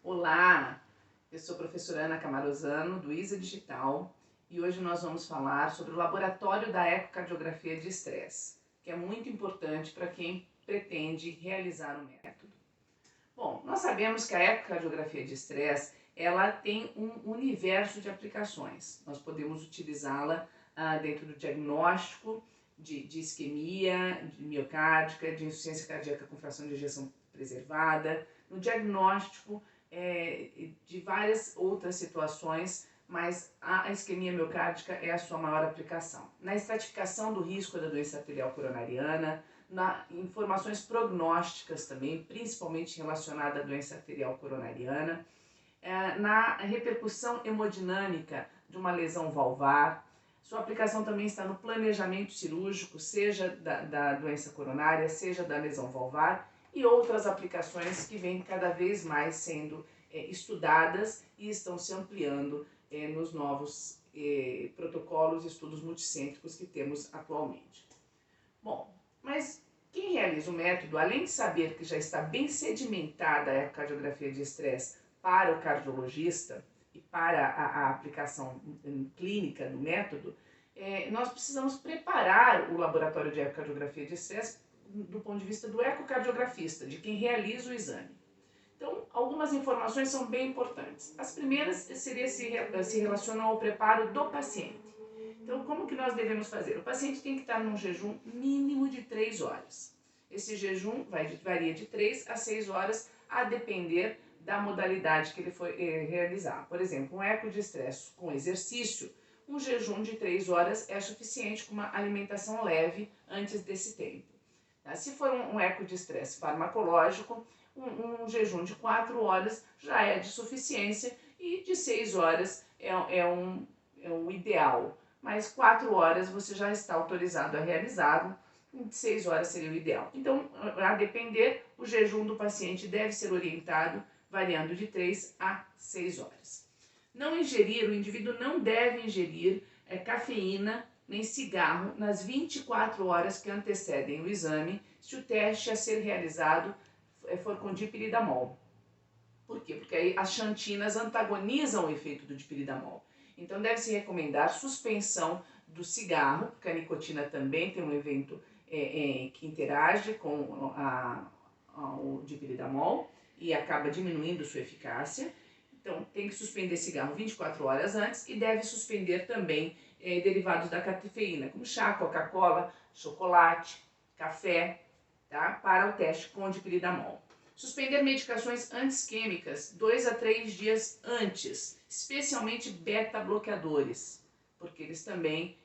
Olá, eu sou a professora Ana Camarosano, do ISA Digital, e hoje nós vamos falar sobre o laboratório da ecocardiografia de estresse, que é muito importante para quem pretende realizar o método. Bom, nós sabemos que a ecocardiografia de estresse, ela tem um universo de aplicações. Nós podemos utilizá-la dentro do diagnóstico de isquemia, de miocárdica, de insuficiência cardíaca com fração de ejeção preservada, no diagnóstico de várias outras situações, mas a isquemia miocárdica é a sua maior aplicação. Na estratificação do risco da doença arterial coronariana, informações prognósticas também, principalmente relacionada à doença arterial coronariana, na repercussão hemodinâmica de uma lesão valvar. Sua aplicação também está no planejamento cirúrgico, seja da doença coronária, seja da lesão valvar, e outras aplicações que vêm cada vez mais sendo estudadas e estão se ampliando nos novos protocolos e estudos multicêntricos que temos atualmente. Bom, mas quem realiza o método, além de saber que já está bem sedimentada a ecocardiografia de estresse para o cardiologista e para a aplicação clínica do método, nós precisamos preparar o laboratório de ecocardiografia de estresse do ponto de vista do ecocardiografista, de quem realiza o exame. Então, algumas informações são bem importantes. As primeiras se relacionam ao preparo do paciente. Então, como que nós devemos fazer? O paciente tem que estar num jejum mínimo de 3 horas. Esse jejum varia de 3 a 6 horas, a depender da modalidade que ele foi realizar. Por exemplo, um eco de estresse com exercício, um jejum de 3 horas é suficiente com uma alimentação leve antes desse tempo. Se for um eco de estresse farmacológico, um jejum de 4 horas já é de suficiência e de 6 horas é o ideal. Mas 4 horas você já está autorizado a realizá-lo, 6 horas seria o ideal. Então, a depender, o jejum do paciente deve ser orientado variando de 3 a 6 horas. O indivíduo não deve ingerir cafeína nem cigarro nas 24 horas que antecedem o exame, se o teste a ser realizado for com dipiridamol. Por quê? Porque aí as xantinas antagonizam o efeito do dipiridamol. Então deve-se recomendar suspensão do cigarro, porque a nicotina também tem um evento que interage com o dipiridamol e acaba diminuindo sua eficácia. Então tem que suspender cigarro 24 horas antes e deve suspender também derivados da cafeína, como chá, Coca-Cola, chocolate, café, tá? Para o teste com dipiridamol. Suspender medicações antisquêmicas 2 a 3 dias antes, especialmente beta-bloqueadores, porque eles também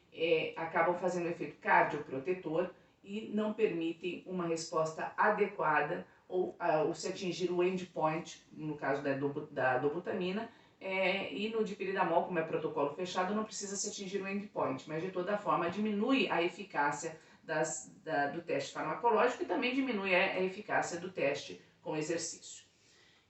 acabam fazendo um efeito cardioprotetor e não permitem uma resposta adequada ou se atingir o endpoint, no caso da dobutamina, e no dipiridamol, como é protocolo fechado, não precisa se atingir o endpoint, mas de toda forma diminui a eficácia do teste farmacológico e também diminui a eficácia do teste com exercício.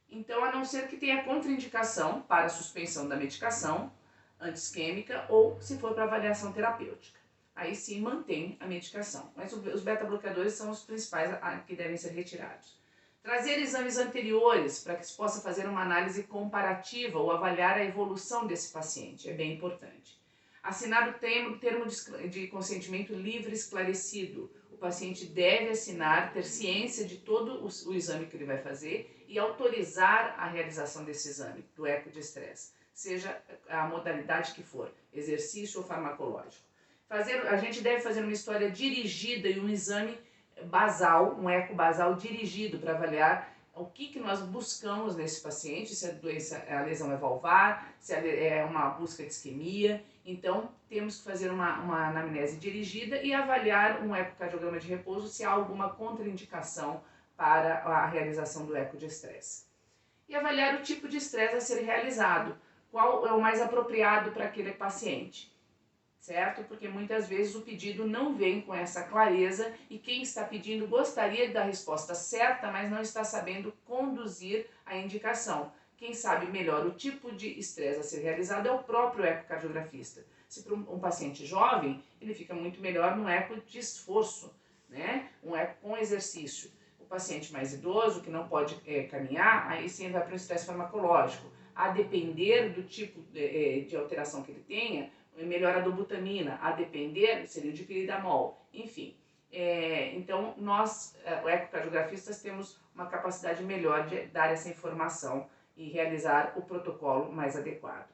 Então, a não ser que tenha contraindicação para a suspensão da medicação antisquêmica ou se for para avaliação terapêutica. Aí sim mantém a medicação, mas os beta-bloqueadores são os principais que devem ser retirados. Trazer exames anteriores para que se possa fazer uma análise comparativa ou avaliar a evolução desse paciente, é bem importante. Assinar o termo de consentimento livre esclarecido. O paciente deve assinar, ter ciência de todo o exame que ele vai fazer e autorizar a realização desse exame, do eco de estresse, seja a modalidade que for, exercício ou farmacológico. A gente deve fazer uma história dirigida e um exame basal, um eco basal dirigido para avaliar o que nós buscamos nesse paciente, se a lesão é valvar, se é uma busca de isquemia. Então, temos que fazer uma anamnese dirigida e avaliar um ecocardiograma de repouso se há alguma contraindicação para a realização do eco de estresse. E avaliar o tipo de estresse a ser realizado, qual é o mais apropriado para aquele paciente. Certo? Porque muitas vezes o pedido não vem com essa clareza e quem está pedindo gostaria da resposta certa, mas não está sabendo conduzir a indicação. Quem sabe melhor o tipo de estresse a ser realizado é o próprio ecocardiografista. Se para um paciente jovem, ele fica muito melhor no eco de esforço, né? Um eco com exercício. paciente mais idoso, que não pode caminhar, aí sim ele vai para um estresse farmacológico. A depender do tipo de alteração que ele tenha, melhora a dobutamina. A depender, seria o dipyridamol. Enfim, então nós, ecocardiografistas, temos uma capacidade melhor de dar essa informação e realizar o protocolo mais adequado.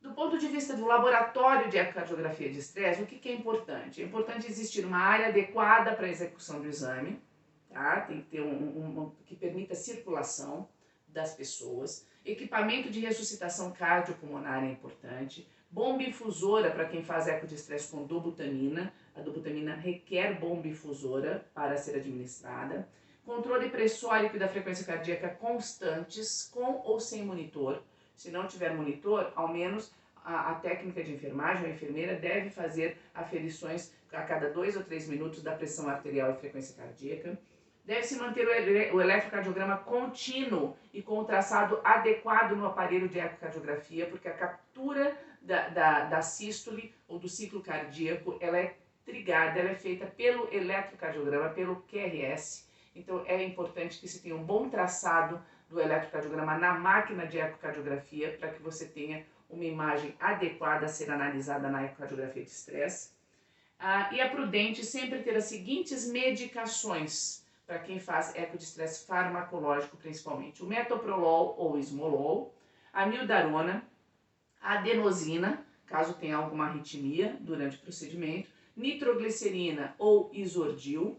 Do ponto de vista do laboratório de ecocardiografia de estresse, o que é importante? É importante existir uma área adequada para a execução do exame, tá? Tem que ter que permita a circulação das pessoas. Equipamento de ressuscitação cardiopulmonar é importante. Bomba infusora para quem faz eco de estresse com dobutamina. A dobutamina requer bomba infusora para ser administrada. Controle pressórico e da frequência cardíaca constantes, com ou sem monitor. Se não tiver monitor, ao menos a técnica de enfermagem, a enfermeira, deve fazer aferições a cada 2 ou 3 minutos da pressão arterial e frequência cardíaca. Deve-se manter o eletrocardiograma contínuo e com o traçado adequado no aparelho de ecocardiografia, porque a captura da sístole ou do ciclo cardíaco, ela é trigada, ela é feita pelo eletrocardiograma, pelo QRS. Então é importante que se tenha um bom traçado do eletrocardiograma na máquina de ecocardiografia para que você tenha uma imagem adequada a ser analisada na ecocardiografia de estresse. E é prudente sempre ter as seguintes medicações para quem faz eco de estresse farmacológico, principalmente: o metoprolol ou esmolol, a amiodarona, a adenosina, caso tenha alguma arritmia durante o procedimento, nitroglicerina ou isordil,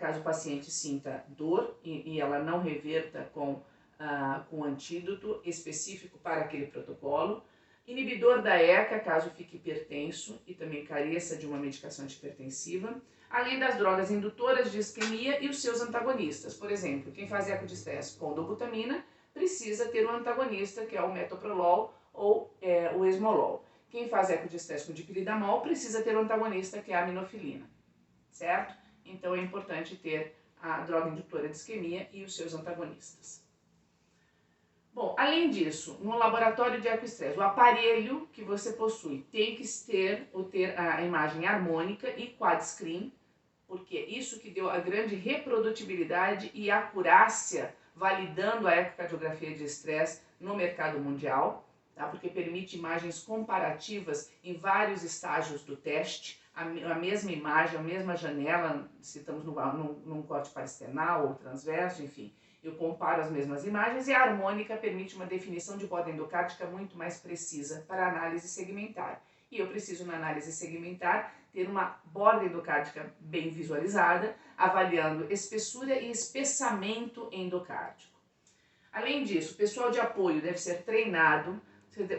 caso o paciente sinta dor e ela não reverta com antídoto específico para aquele protocolo, inibidor da ECA, caso fique hipertenso e também careça de uma medicação antihipertensiva, além das drogas indutoras de isquemia e os seus antagonistas. Por exemplo, quem faz eco de estresse com dobutamina precisa ter um antagonista, que é o metoprolol ou o esmolol. Quem faz eco de estresse com dipyridamol precisa ter um antagonista, que é a aminofilina, certo? Então é importante ter a droga indutora de isquemia e os seus antagonistas. Bom, além disso, no laboratório de ecoestresse, o aparelho que você possui tem que ter a imagem harmônica e quad-screen, porque isso que deu a grande reprodutibilidade e acurácia, validando a ecocardiografia de estresse no mercado mundial, tá? Porque permite imagens comparativas em vários estágios do teste, a mesma imagem, a mesma janela, se estamos num corte parasternal ou transverso, enfim. Eu comparo as mesmas imagens e a harmônica permite uma definição de borda endocárdica muito mais precisa para análise segmentar. E eu preciso, na análise segmentar, ter uma borda endocárdica bem visualizada, avaliando espessura e espessamento endocárdico. Além disso, o pessoal de apoio deve ser treinado,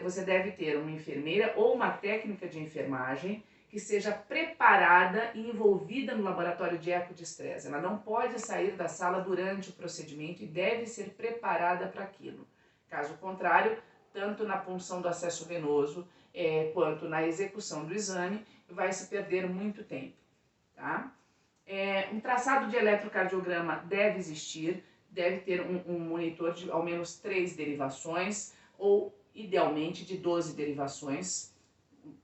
você deve ter uma enfermeira ou uma técnica de enfermagem que seja preparada e envolvida no laboratório de eco de estresse. Ela não pode sair da sala durante o procedimento e deve ser preparada para aquilo. Caso contrário, tanto na punção do acesso venoso quanto na execução do exame, vai se perder muito tempo, tá? Um traçado de eletrocardiograma deve existir, deve ter um monitor de ao menos 3 derivações ou, idealmente, de 12 derivações.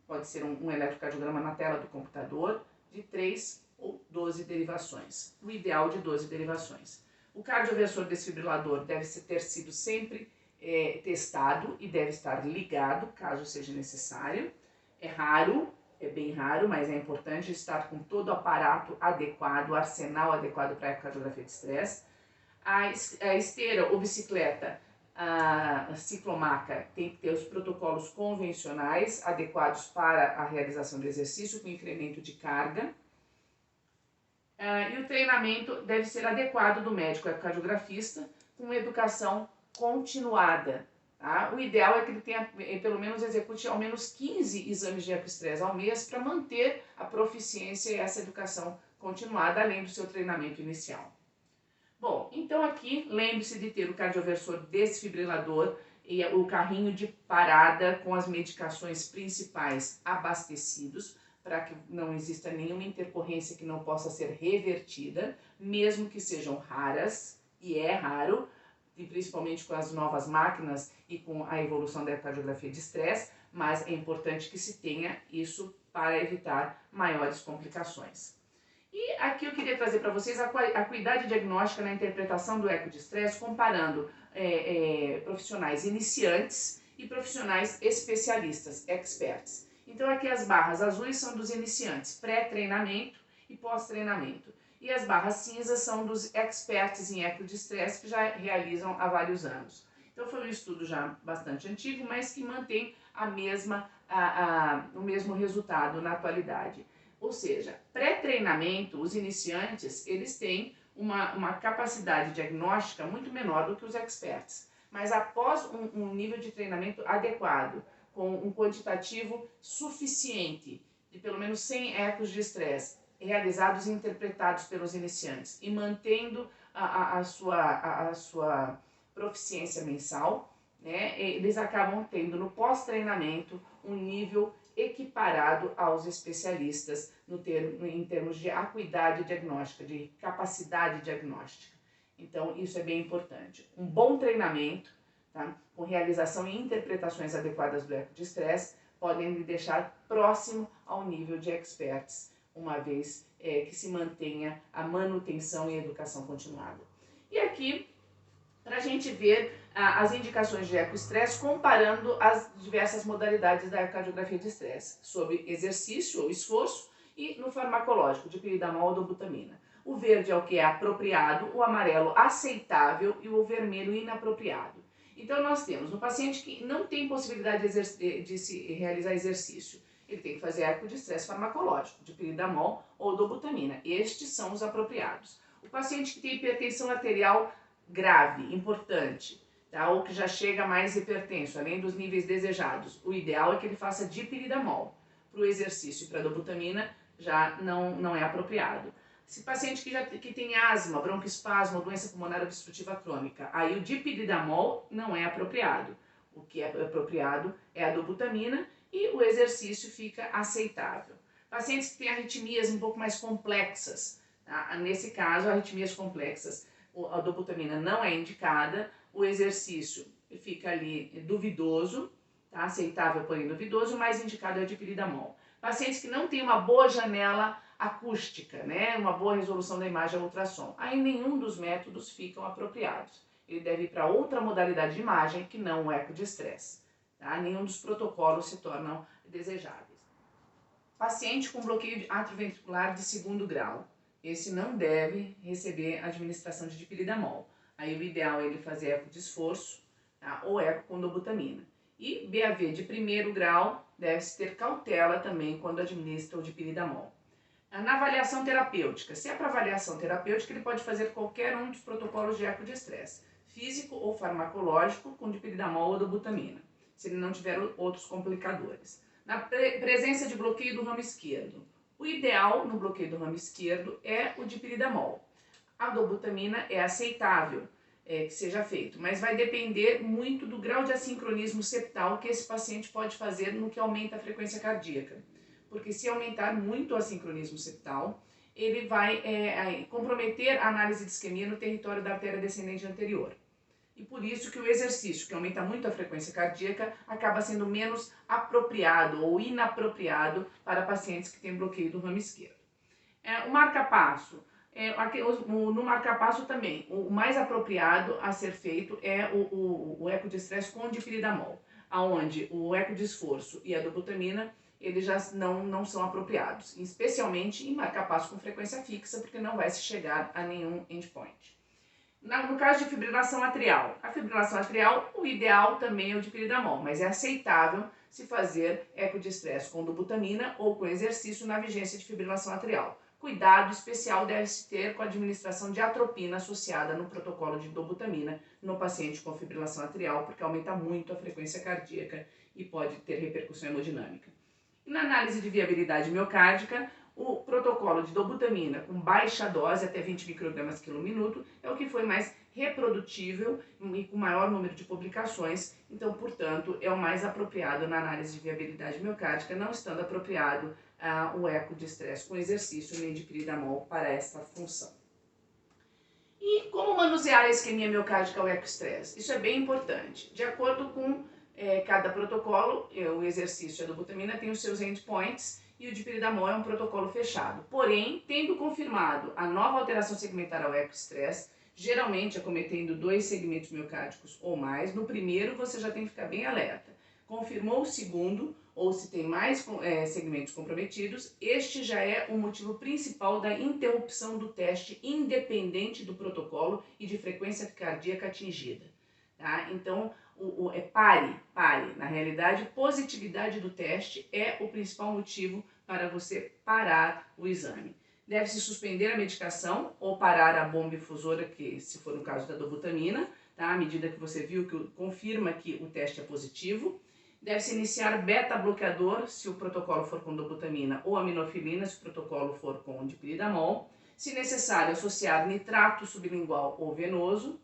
Pode ser um eletrocardiograma na tela do computador de 3 ou 12 derivações, o ideal de 12 derivações. O cardioversor desfibrilador deve ter sido sempre testado e deve estar ligado, caso seja necessário. É raro, é bem raro, mas é importante estar com todo o aparato adequado, o arsenal adequado para a ecocardiografia de estresse. A esteira ou bicicleta, a ciclomaca, tem que ter os protocolos convencionais adequados para a realização do exercício com incremento de carga. E o treinamento deve ser adequado do médico ecocardiografista com educação continuada. Tá? O ideal é que ele tenha, pelo menos execute ao menos 15 exames de ecoestresse ao mês para manter a proficiência e essa educação continuada, além do seu treinamento inicial. Bom, então aqui lembre-se de ter o cardioversor desfibrilador e o carrinho de parada com as medicações principais abastecidos, para que não exista nenhuma intercorrência que não possa ser revertida, mesmo que sejam raras, e é raro, e principalmente com as novas máquinas e com a evolução da ecocardiografia de estresse, mas é importante que se tenha isso para evitar maiores complicações. E aqui eu queria trazer para vocês a acuidade diagnóstica na interpretação do eco de estresse, comparando profissionais iniciantes e profissionais especialistas, experts. Então aqui as barras azuis são dos iniciantes, pré-treinamento e pós-treinamento. E as barras cinzas são dos experts em eco de estresse que já realizam há vários anos. Então foi um estudo já bastante antigo, mas que mantém o mesmo resultado na atualidade. Ou seja, pré-treinamento, os iniciantes, eles têm uma capacidade diagnóstica muito menor do que os experts. Mas após um nível de treinamento adequado, com um quantitativo suficiente, de pelo menos 100 ecos de estresse, realizados e interpretados pelos iniciantes, e mantendo a sua proficiência mensal, né, eles acabam tendo no pós-treinamento um nível equiparado aos especialistas em termos de acuidade diagnóstica, de capacidade diagnóstica. Então, isso é bem importante. Um bom treinamento, tá, com realização e interpretações adequadas do eco de estresse, podem lhe deixar próximo ao nível de experts, uma vez que se mantenha a manutenção e educação continuada. E aqui, para a gente ver as indicações de ecoestresse comparando as diversas modalidades da ecocardiografia de estresse, sobre exercício ou esforço e no farmacológico, de piridamol ou dobutamina. O verde é o que é apropriado, o amarelo aceitável e o vermelho inapropriado. Então nós temos no paciente que não tem possibilidade de se realizar exercício, ele tem que fazer eco de estresse farmacológico, de piridamol ou dobutamina. Estes são os apropriados. O paciente que tem hipertensão arterial grave, importante, tá? Ou que já chega mais hipertenso, além dos níveis desejados, o ideal é que ele faça dipiridamol. Para o exercício e para a dobutamina já não é apropriado. Se paciente que tem asma, broncoespasmo, doença pulmonar obstrutiva crônica, aí o dipiridamol não é apropriado. O que é apropriado é a dobutamina e o exercício fica aceitável. Pacientes que têm arritmias um pouco mais complexas, tá? Nesse caso, arritmias complexas, a dobutamina não é indicada, o exercício fica ali duvidoso, tá? Aceitável, porém duvidoso, o mais indicado é o dipiridamol. Pacientes que não têm uma boa janela acústica, né? Uma boa resolução da imagem ao ultrassom, aí nenhum dos métodos ficam apropriados. Ele deve ir para outra modalidade de imagem que não o eco de estresse. Tá? Nenhum dos protocolos se tornam desejáveis. Paciente com bloqueio atrioventricular de segundo grau. Esse não deve receber administração de dipiridamol. Aí o ideal é ele fazer eco de esforço, tá? Ou eco com dobutamina. E BAV de primeiro grau, deve-se ter cautela também quando administra o dipiridamol. Na avaliação terapêutica, se é para avaliação terapêutica, ele pode fazer qualquer um dos protocolos de eco de estresse, físico ou farmacológico, com dipiridamol ou dobutamina, se ele não tiver outros complicadores. Na presença de bloqueio do ramo esquerdo, o ideal no bloqueio do ramo esquerdo é o dipiridamol. A dobutamina é aceitável que seja feito, mas vai depender muito do grau de assincronismo septal que esse paciente pode fazer no que aumenta a frequência cardíaca. Porque se aumentar muito o assincronismo septal, ele vai comprometer a análise de isquemia no território da artéria descendente anterior. E por isso que o exercício, que aumenta muito a frequência cardíaca, acaba sendo menos apropriado ou inapropriado para pacientes que têm bloqueio do ramo esquerdo. O marca-passo. No marca-passo também, o mais apropriado a ser feito é o eco de estresse com dipiridamol, onde o eco de esforço e a dobutamina eles já não são apropriados, especialmente em marca-passo com frequência fixa, porque não vai se chegar a nenhum endpoint. No caso de fibrilação atrial, a fibrilação atrial, o ideal também é o dipiridamol, mas é aceitável se fazer eco de estresse com dobutamina ou com exercício na vigência de fibrilação atrial. Cuidado especial deve-se ter com a administração de atropina associada no protocolo de dobutamina no paciente com fibrilação atrial, porque aumenta muito a frequência cardíaca e pode ter repercussão hemodinâmica. E na análise de viabilidade miocárdica, o protocolo de dobutamina com baixa dose, até 20 microgramas quilo minuto, é o que foi mais reprodutível e com maior número de publicações, então, portanto, é o mais apropriado na análise de viabilidade miocárdica, não estando apropriado o eco de estresse com exercício nem de piridamol para esta função. E como manusear a isquemia miocárdica ao eco estresse? Isso é bem importante. De acordo com cada protocolo, o exercício e a dobutamina tem os seus endpoints e o dipiridamol é um protocolo fechado. Porém, tendo confirmado a nova alteração segmentar ao ecoestresse, geralmente acometendo 2 segmentos miocárdicos ou mais, no primeiro você já tem que ficar bem alerta. Confirmou o segundo, ou se tem mais segmentos comprometidos, este já é o motivo principal da interrupção do teste, independente do protocolo e de frequência cardíaca atingida. Tá? Então, pare. Na realidade, positividade do teste é o principal motivo para você parar o exame. Deve-se suspender a medicação ou parar a bomba infusora, que se for no caso da dobutamina, tá? À medida que você viu que confirma que o teste é positivo. Deve-se iniciar beta-bloqueador se o protocolo for com dobutamina ou aminofilina se o protocolo for com dipiridamol. Se necessário, associar nitrato sublingual ou venoso.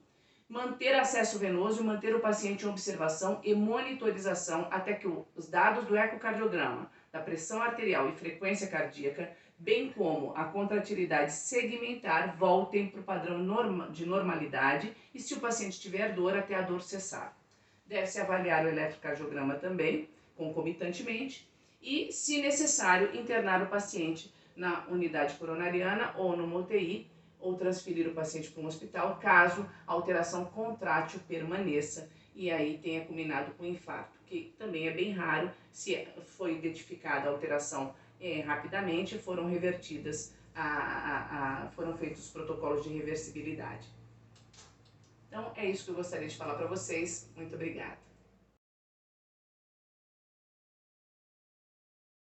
Manter acesso venoso e manter o paciente em observação e monitorização até que os dados do ecocardiograma, da pressão arterial e frequência cardíaca, bem como a contratilidade segmentar, voltem para o padrão de normalidade e, se o paciente tiver dor, até a dor cessar. Deve-se avaliar o eletrocardiograma também, concomitantemente, e, se necessário, internar o paciente na unidade coronariana ou numa UTI, ou transferir o paciente para um hospital, caso a alteração contrátil permaneça e aí tenha culminado com infarto, que também é bem raro. Se foi identificada a alteração rapidamente, foram revertidas, foram feitos os protocolos de reversibilidade. Então, é isso que eu gostaria de falar para vocês. Muito obrigada.